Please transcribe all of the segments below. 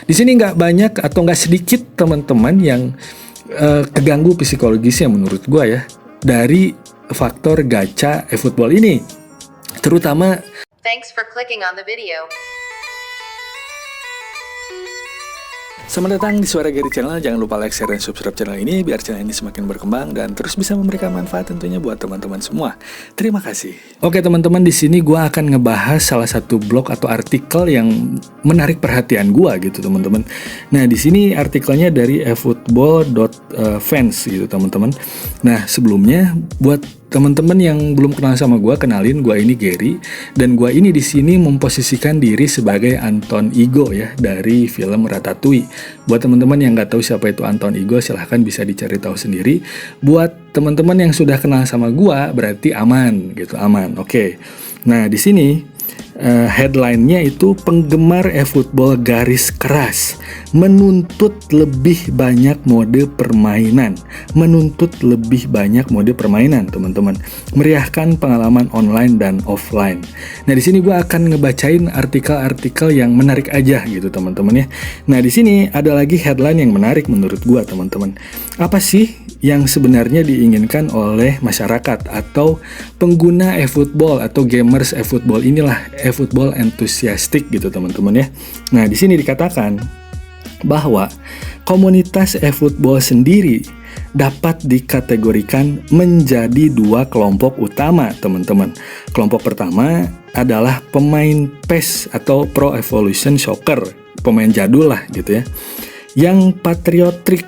Di sini nggak banyak atau nggak sedikit teman-teman yang keganggu psikologisnya menurut gue ya dari faktor gacha eFootball ini. Terutama Thanks for clicking on the video. selamat datang di Suara Gary Channel. Jangan lupa like, share, dan subscribe channel ini biar channel ini semakin berkembang dan terus bisa memberikan manfaat tentunya buat teman-teman semua. Terima kasih. Oke teman-teman, di sini gue akan ngebahas salah satu blog atau artikel yang menarik perhatian gue gitu teman-teman. Nah di sini artikelnya dari eFootball.fans gitu teman-teman. Nah sebelumnya buat teman-teman yang belum kenal sama gue, kenalin gue ini Gary dan gue ini di sini memposisikan diri sebagai Anton Ego ya dari film Ratatouille. Buat teman-teman yang nggak tahu siapa itu Anton Ego, silahkan bisa dicari tahu sendiri. Buat teman-teman yang sudah kenal sama gue berarti aman gitu, aman. Oke. Nah di sini headline-nya itu penggemar eFootball garis keras menuntut lebih banyak mode permainan, teman-teman. Meriahkan pengalaman online dan offline. Nah, di sini gue akan ngebacain artikel-artikel yang menarik aja gitu, teman-teman ya. Nah, di sini ada lagi headline yang menarik menurut gue, teman-teman. Apa sih yang sebenarnya diinginkan oleh masyarakat atau pengguna eFootball atau gamers eFootball inilah, eFootball enthusiastic gitu teman-teman ya. Nah, di sini dikatakan bahwa komunitas eFootball sendiri dapat dikategorikan menjadi dua kelompok utama, teman-teman. Kelompok pertama adalah pemain PES atau Pro Evolution Soccer, pemain jadul lah gitu ya, yang patriotik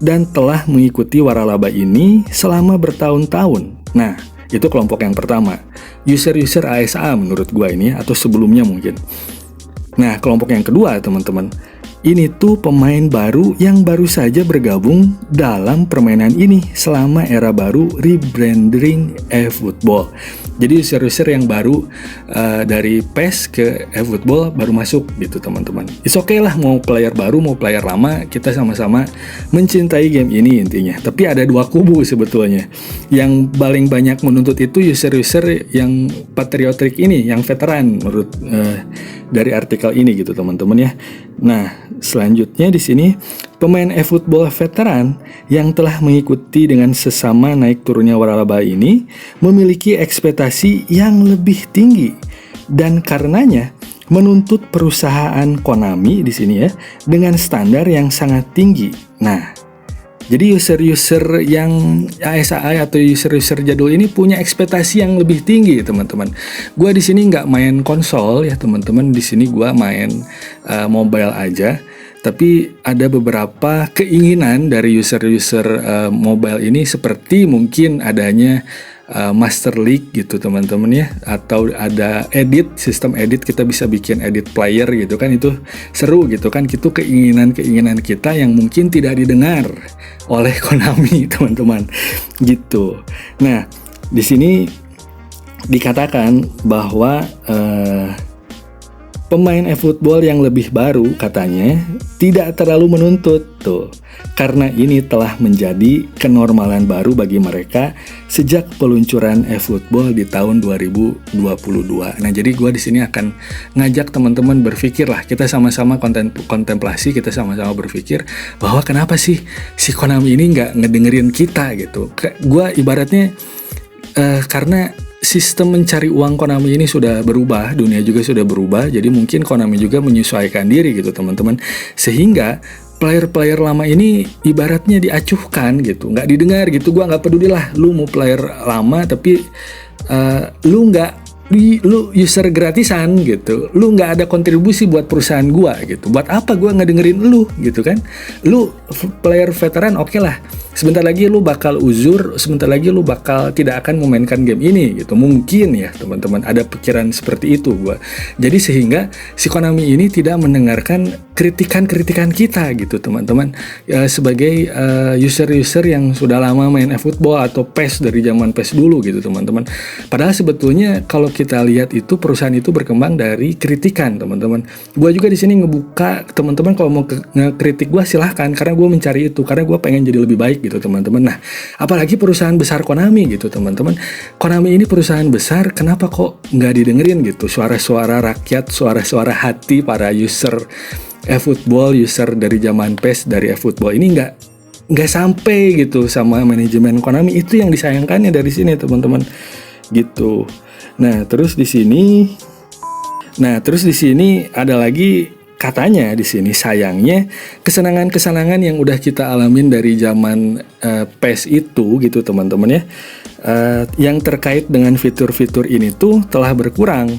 dan telah mengikuti waralaba ini selama bertahun-tahun. Nah, itu kelompok yang pertama. User-user ASA menurut gua ini atau sebelumnya mungkin. Nah, kelompok yang kedua, teman-teman. Ini tuh pemain baru yang baru saja bergabung dalam permainan ini selama era baru rebranding eFootball. Jadi user-user yang baru dari PES ke eFootball baru masuk gitu teman-teman. It's okay lah mau player baru mau player lama, kita sama-sama mencintai game ini intinya. Tapi ada dua kubu sebetulnya. Yang paling banyak menuntut itu user-user yang patriotik ini, yang veteran menurut dari artikel ini gitu teman-teman ya. Nah, selanjutnya di sini pemain eFootball veteran yang telah mengikuti dengan sesama naik turunnya waralaba ini memiliki ekspektasi yang lebih tinggi dan karenanya menuntut perusahaan Konami di sini ya dengan standar yang sangat tinggi. Nah, jadi user-user yang ASA atau user-user jadul ini punya ekspektasi yang lebih tinggi, teman-teman. Gua di sini nggak main konsol ya, teman-teman. Di sini gua main mobile aja. Tapi ada beberapa keinginan dari user-user mobile ini seperti mungkin adanya Master League gitu teman-teman ya, atau ada sistem edit, kita bisa bikin edit player gitu kan, itu seru gitu kan. Itu keinginan kita yang mungkin tidak didengar oleh Konami teman-teman gitu. Nah di sini dikatakan bahwa pemain eFootball yang lebih baru katanya tidak terlalu menuntut tuh, karena ini telah menjadi kenormalan baru bagi mereka sejak peluncuran eFootball di tahun 2022. Nah, jadi gue di sini akan ngajak teman-teman berpikir lah, kita sama-sama kontemplasi, kita sama-sama berpikir bahwa kenapa sih si Konami ini nggak ngedengerin kita gitu. Gue ibaratnya karena sistem mencari uang Konami ini sudah berubah, dunia juga sudah berubah, jadi mungkin Konami juga menyesuaikan diri gitu teman-teman, sehingga player-player lama ini ibaratnya diacuhkan gitu, nggak didengar gitu. Gua nggak peduli lah, lu mau player lama tapi lu user gratisan gitu, lu nggak ada kontribusi buat perusahaan gua gitu. Buat apa gua nggak dengerin lu gitu kan? Lu player veteran oke lah. Sebentar lagi lu bakal uzur, sebentar lagi lu bakal tidak akan memainkan game ini gitu. Mungkin ya teman-teman ada pikiran seperti itu gua. Jadi sehingga si Konami ini tidak mendengarkan kritikan-kritikan kita gitu teman-teman. Sebagai user-user yang sudah lama main eFootball atau PES dari zaman PES dulu gitu teman-teman. Padahal sebetulnya kalau kita lihat itu perusahaan itu berkembang dari kritikan teman-teman. Gua juga di sini ngebuka teman-teman kalau mau ngekritik gua silahkan, karena gua mencari itu, karena gua pengen jadi lebih baik gitu teman-teman. Nah, apalagi perusahaan besar Konami gitu teman-teman. Konami ini perusahaan besar, kenapa kok nggak didengerin gitu suara-suara rakyat, suara-suara hati para user eFootball, user dari zaman PES dari eFootball ini nggak sampai gitu sama manajemen Konami. Itu yang disayangkannya dari sini teman-teman gitu. Nah terus di sini ada lagi katanya di sini sayangnya kesenangan yang udah kita alamin dari zaman PES itu gitu teman-teman ya, yang terkait dengan fitur-fitur ini tuh telah berkurang.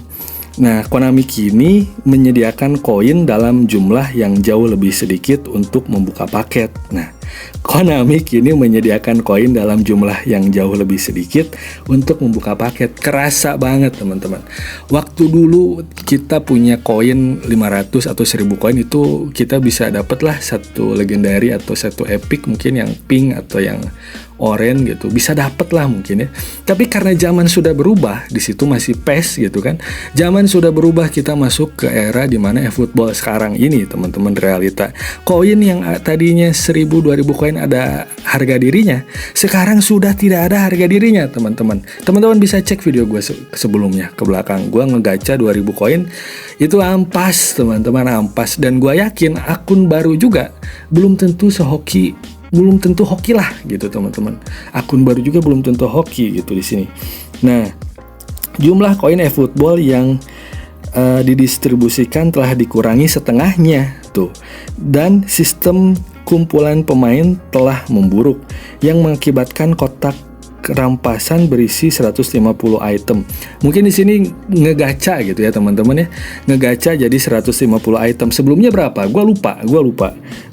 Nah, Konami kini menyediakan koin dalam jumlah yang jauh lebih sedikit untuk membuka paket. Nah, Konami kini menyediakan koin dalam jumlah yang jauh lebih sedikit untuk membuka paket. Kerasa banget teman-teman. Waktu dulu kita punya koin 500 atau 1000 koin itu kita bisa dapet lah satu legendary atau satu epic mungkin yang pink atau yang orange gitu, bisa dapet lah mungkin ya. Tapi karena zaman sudah berubah, di situ masih PES gitu kan. Zaman sudah berubah, kita masuk ke era dimana eFootball sekarang ini teman-teman, realita. Koin yang tadinya 1000 2000 koin ada harga dirinya, sekarang sudah tidak ada harga dirinya teman-teman. Teman-teman bisa cek video gue sebelumnya ke belakang. Gue ngegacha 2000 koin itu ampas teman-teman, ampas. Dan gue yakin akun baru juga belum tentu hoki lah gitu teman-teman. Akun baru juga belum tentu hoki gitu di sini. Nah, jumlah koin eFootball yang didistribusikan telah dikurangi setengahnya tuh. Dan sistem kumpulan pemain telah memburuk yang mengakibatkan kotak rampasan berisi 150 item. Mungkin di sini ngegacha gitu ya teman-teman ya. Ngegacha jadi 150 item. Sebelumnya berapa? Gua lupa.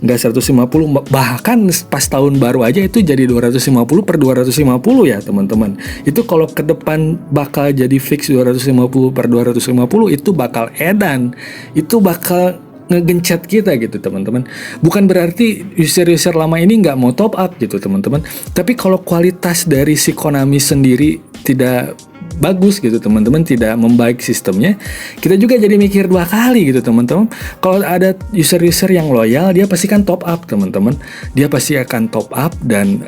Nggak 150, bahkan pas tahun baru aja itu jadi 250 per 250 ya teman-teman. Itu kalau ke depan bakal jadi fix 250 per 250 itu bakal edan. Itu bakal ngegencet kita gitu teman-teman. Bukan berarti user-user lama ini nggak mau top up gitu teman-teman. Tapi kalau kualitas dari si Konami sendiri tidak bagus gitu teman-teman, tidak membaik sistemnya, kita juga jadi mikir dua kali gitu teman-teman. Kalau ada user-user yang loyal, dia pasti kan top up teman-teman. Dia pasti akan top up dan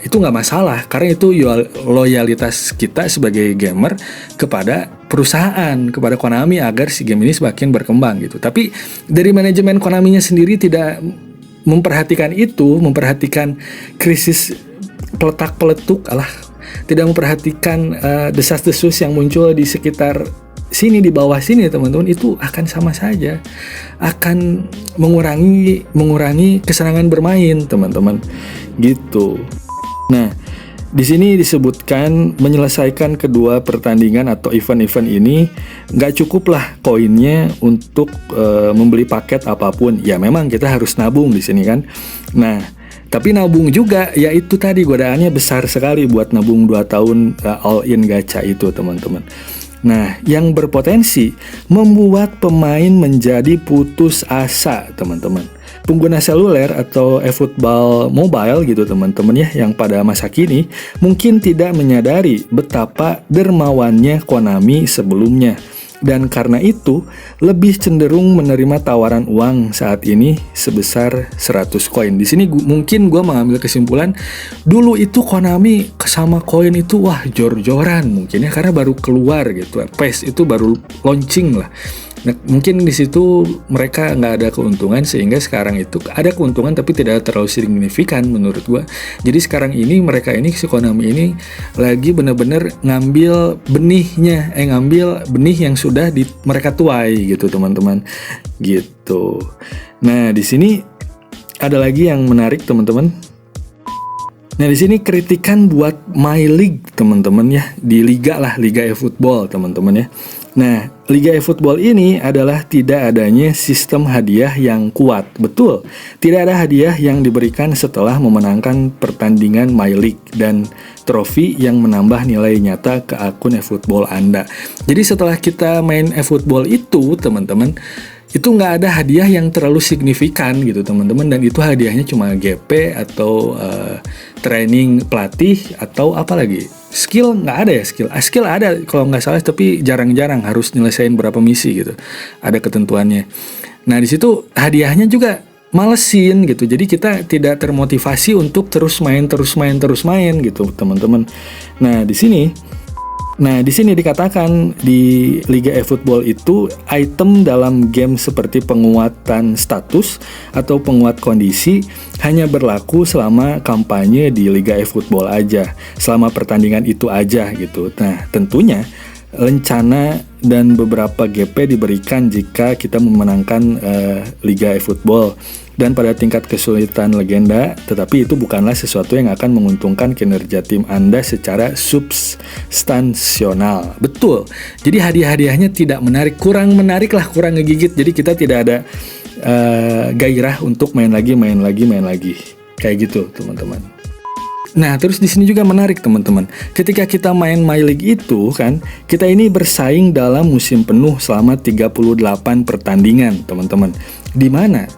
itu nggak masalah karena itu loyalitas kita sebagai gamer kepada perusahaan, kepada Konami agar si game ini semakin berkembang gitu. Tapi dari manajemen Konaminya sendiri tidak memperhatikan itu, memperhatikan krisis peletak-peletuk, tidak memperhatikan desas-desus yang muncul di sekitar sini, di bawah sini teman-teman. Itu akan sama saja, akan mengurangi kesenangan bermain teman-teman gitu. Nah, di sini disebutkan menyelesaikan kedua pertandingan atau event-event ini nggak cukup lah koinnya untuk membeli paket apapun. Ya memang kita harus nabung di sini kan. Nah, tapi nabung juga ya itu tadi godaannya besar sekali buat nabung 2 tahun all-in gacha itu teman-teman. Nah, yang berpotensi membuat pemain menjadi putus asa teman-teman. Pengguna seluler atau eFootball mobile gitu teman-teman ya, yang pada masa kini mungkin tidak menyadari betapa dermawannya Konami sebelumnya. Dan karena itu lebih cenderung menerima tawaran uang saat ini sebesar 100 koin. Di sini mungkin gue mengambil kesimpulan dulu itu Konami sama koin itu wah jor-joran mungkin ya, karena baru keluar gitu. PES itu baru launching lah. Nah, mungkin di situ mereka nggak ada keuntungan sehingga sekarang itu ada keuntungan tapi tidak terlalu signifikan menurut gua. Jadi sekarang ini mereka ini si Konami ini lagi bener-bener ngambil benih yang sudah mereka tuai gitu teman-teman gitu. Nah di sini ada lagi yang menarik teman-teman. Nah di sini kritikan buat My League teman-teman ya, di Liga eFootball teman-teman ya. Nah, Liga eFootball ini adalah tidak adanya sistem hadiah yang kuat. Betul, tidak ada hadiah yang diberikan setelah memenangkan pertandingan My League dan trofi yang menambah nilai nyata ke akun eFootball Anda. Jadi setelah kita main eFootball itu, teman-teman, itu nggak ada hadiah yang terlalu signifikan gitu teman-teman, dan itu hadiahnya cuma GP atau training pelatih atau apa lagi. Skill nggak ada ya, skill ada kalau nggak salah, tapi jarang-jarang harus nyelesain berapa misi gitu, ada ketentuannya. Nah di situ hadiahnya juga malesin gitu, jadi kita tidak termotivasi untuk terus main gitu teman-teman. Nah di sini Nah, di sini dikatakan di Liga eFootball itu item dalam game seperti penguatan status atau penguat kondisi hanya berlaku selama kampanye di Liga eFootball aja, selama pertandingan itu aja gitu. Nah, tentunya rencana dan beberapa GP diberikan jika kita memenangkan Liga eFootball dan pada tingkat kesulitan legenda, tetapi itu bukanlah sesuatu yang akan menguntungkan kinerja tim Anda secara substansional. Betul. Jadi hadiah-hadiahnya tidak menarik, kurang menarik lah, kurang ngegigit. Jadi kita tidak ada gairah untuk main lagi. Kayak gitu, teman-teman. Nah, terus di sini juga menarik, teman-teman. Ketika kita main My League itu kan, kita ini bersaing dalam musim penuh selama 38 pertandingan, teman-teman. Di mana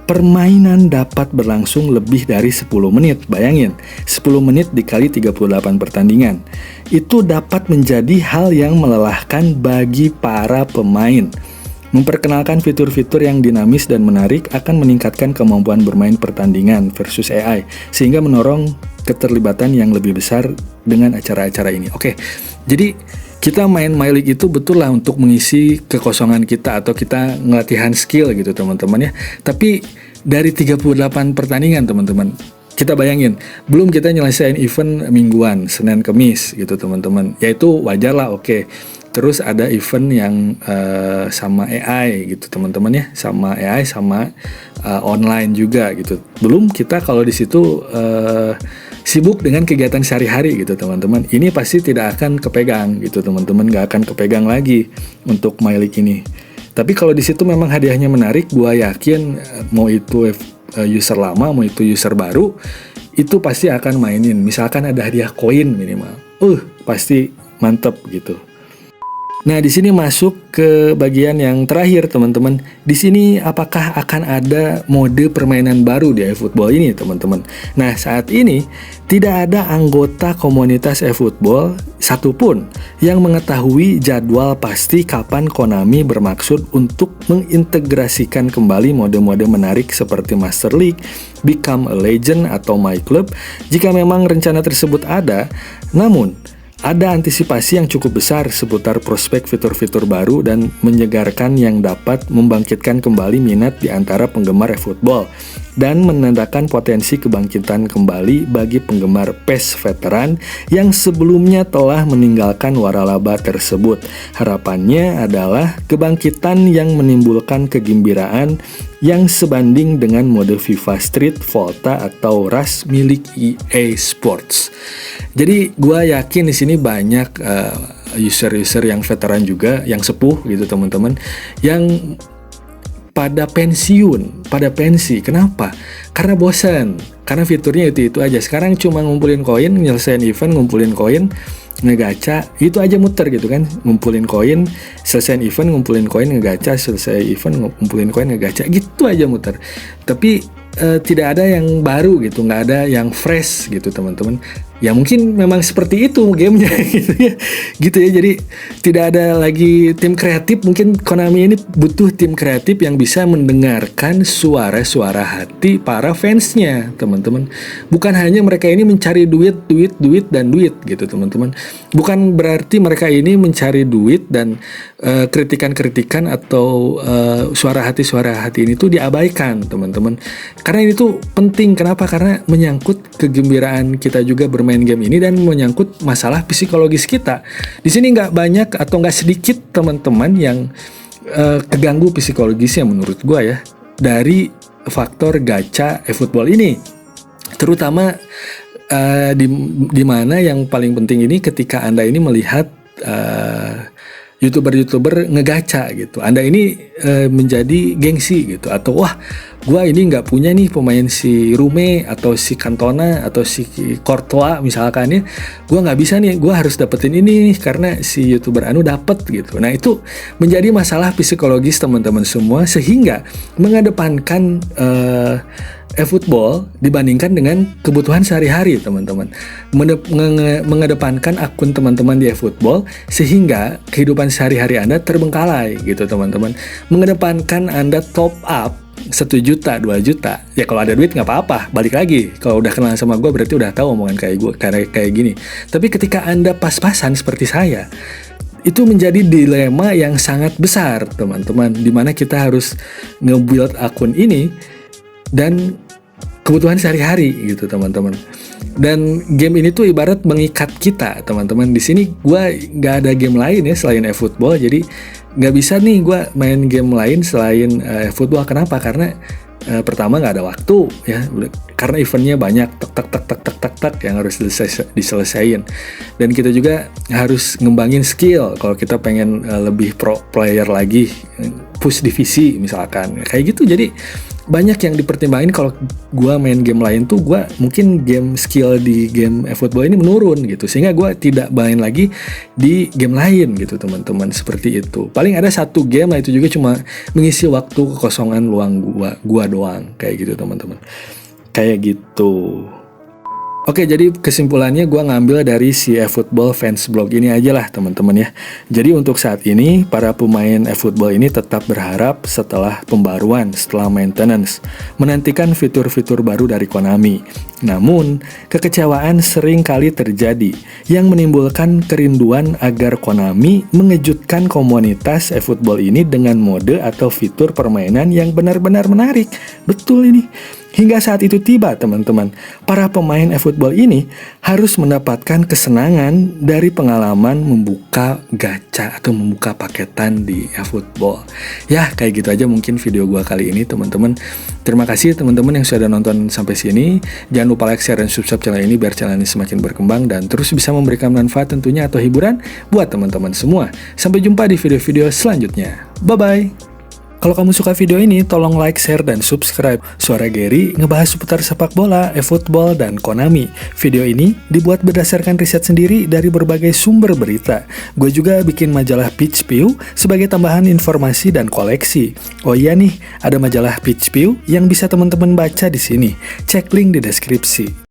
permainan dapat berlangsung lebih dari 10 menit. Bayangin, 10 menit dikali 38 pertandingan. Itu dapat menjadi hal yang melelahkan bagi para pemain. Memperkenalkan fitur-fitur yang dinamis dan menarik akan meningkatkan kemampuan bermain pertandingan versus AI, sehingga mendorong keterlibatan yang lebih besar dengan acara-acara ini. Oke, jadi kita main My League itu betul lah untuk mengisi kekosongan kita atau kita ngelatihan skill gitu, teman-teman ya. Tapi dari 38 pertandingan, teman-teman, kita bayangin, belum kita nyelesain event mingguan, Senin Kemis gitu, teman-teman. Ya itu wajar lah, oke. Terus ada event yang sama AI gitu, teman-teman ya, sama AI sama online juga gitu. Belum kita kalau di situ sibuk dengan kegiatan sehari-hari gitu, teman-teman. Ini pasti tidak akan kepegang gitu, teman-teman. Gak akan kepegang lagi untuk My League ini. Tapi kalau di situ memang hadiahnya menarik, gua yakin mau itu user lama, mau itu user baru, itu pasti akan mainin. Misalkan ada hadiah koin minimal, pasti mantep gitu. Nah, di sini masuk ke bagian yang terakhir, teman-teman. Di sini apakah akan ada mode permainan baru di eFootball ini, teman-teman? Nah, saat ini tidak ada anggota komunitas eFootball satupun yang mengetahui jadwal pasti kapan Konami bermaksud untuk mengintegrasikan kembali mode-mode menarik seperti Master League, Become a Legend, atau My Club. Jika memang rencana tersebut ada, namun ada antisipasi yang cukup besar seputar prospek fitur-fitur baru dan menyegarkan yang dapat membangkitkan kembali minat di antara penggemar eFootball dan menandakan potensi kebangkitan kembali bagi penggemar PES veteran yang sebelumnya telah meninggalkan waralaba tersebut. Harapannya adalah kebangkitan yang menimbulkan kegembiraan yang sebanding dengan mode FIFA Street, Volta, atau Rush milik EA Sports. Jadi gue yakin di sini banyak user-user yang veteran juga, yang sepuh gitu, teman-teman, yang pada pensi. Kenapa? Karena bosan. Karena fiturnya itu aja. Sekarang cuma ngumpulin koin, nyelesain event, ngumpulin koin, ngegacha, itu aja muter gitu kan. Ngumpulin koin, selesai event, ngumpulin koin, ngegacha, selesai event, ngumpulin koin, ngegacha, gitu aja muter. Tapi tidak ada yang baru gitu, nggak ada yang fresh gitu, teman-teman. Ya mungkin memang seperti itu gamenya gitu ya. Jadi tidak ada lagi tim kreatif. Mungkin Konami ini butuh tim kreatif yang bisa mendengarkan suara-suara hati para fansnya, teman-teman. Bukan hanya mereka ini mencari duit gitu, teman-teman. Bukan berarti mereka ini mencari duit dan kritikan-kritikan atau suara hati ini tuh diabaikan, teman-teman. Karena ini tuh penting. Kenapa? Karena menyangkut kegembiraan kita juga bermain game ini dan menyangkut masalah psikologis kita. Di sini nggak banyak atau nggak sedikit teman-teman yang keganggu psikologisnya menurut gua ya dari faktor gacha eFootball ini. Terutama di mana yang paling penting ini ketika Anda ini melihat YouTuber ngegacha gitu. Anda ini menjadi gengsi gitu, atau wah, gua ini nggak punya nih pemain si Rume atau si Cantona atau si Courtois misalkan ya, gua nggak bisa nih, gua harus dapetin ini nih karena si YouTuber anu dapet gitu. Nah, itu menjadi masalah psikologis teman-teman semua, sehingga mengedepankan eFootball dibandingkan dengan kebutuhan sehari-hari, teman-teman. Mengedepankan akun teman-teman di eFootball sehingga kehidupan sehari-hari Anda terbengkalai gitu, teman-teman. Mengedepankan Anda top up 1 juta, 2 juta. Ya kalau ada duit nggak apa-apa, balik lagi. Kalau udah kenal sama gue berarti udah tahu omongan kayak gini. Tapi ketika Anda pas-pasan seperti saya, itu menjadi dilema yang sangat besar, teman-teman. Dimana kita harus nge-build akun ini dan kebutuhan sehari-hari gitu, teman-teman. Dan game ini tuh ibarat mengikat kita, teman-teman. Di sini gue nggak ada game lain ya selain eFootball, jadi nggak bisa nih gue main game lain selain eFootball. Kenapa? Karena pertama nggak ada waktu ya, karena eventnya banyak, tak yang harus diselesain. Dan kita juga harus ngembangin skill kalau kita pengen lebih pro player lagi, push divisi misalkan, kayak gitu. Jadi banyak yang dipertimbangin. Kalau gue main game lain tuh gue mungkin game skill di game eFootball ini menurun gitu, sehingga gue tidak main lagi di game lain gitu, teman-teman. Seperti itu. Paling ada 1 game lah, itu juga cuma mengisi waktu kekosongan luang gua doang, kayak gitu, teman-teman. Kayak gitu. Oke, jadi kesimpulannya gue ngambil dari si eFootball fans blog ini aja lah, teman-teman ya. Jadi untuk saat ini, para pemain eFootball ini tetap berharap setelah pembaruan, setelah maintenance, menantikan fitur-fitur baru dari Konami. Namun, kekecewaan sering kali terjadi, yang menimbulkan kerinduan agar Konami mengejutkan komunitas eFootball ini dengan mode atau fitur permainan yang benar-benar menarik. Betul ini. Hingga saat itu tiba, teman-teman, para pemain eFootball ini harus mendapatkan kesenangan dari pengalaman membuka gacha atau membuka paketan di eFootball. Ya, kayak gitu aja mungkin video gua kali ini, teman-teman. Terima kasih teman-teman yang sudah nonton sampai sini. Jangan lupa like, share, dan subscribe channel ini biar channel ini semakin berkembang dan terus bisa memberikan manfaat tentunya atau hiburan buat teman-teman semua. Sampai jumpa di video-video selanjutnya. Bye-bye! Kalau kamu suka video ini, tolong like, share, dan subscribe. Suara Gary ngebahas seputar sepak bola, eFootball, dan Konami. Video ini dibuat berdasarkan riset sendiri dari berbagai sumber berita. Gue juga bikin majalah Pitch View sebagai tambahan informasi dan koleksi. Oh iya nih, ada majalah Pitch View yang bisa teman-teman baca di sini. Cek link di deskripsi.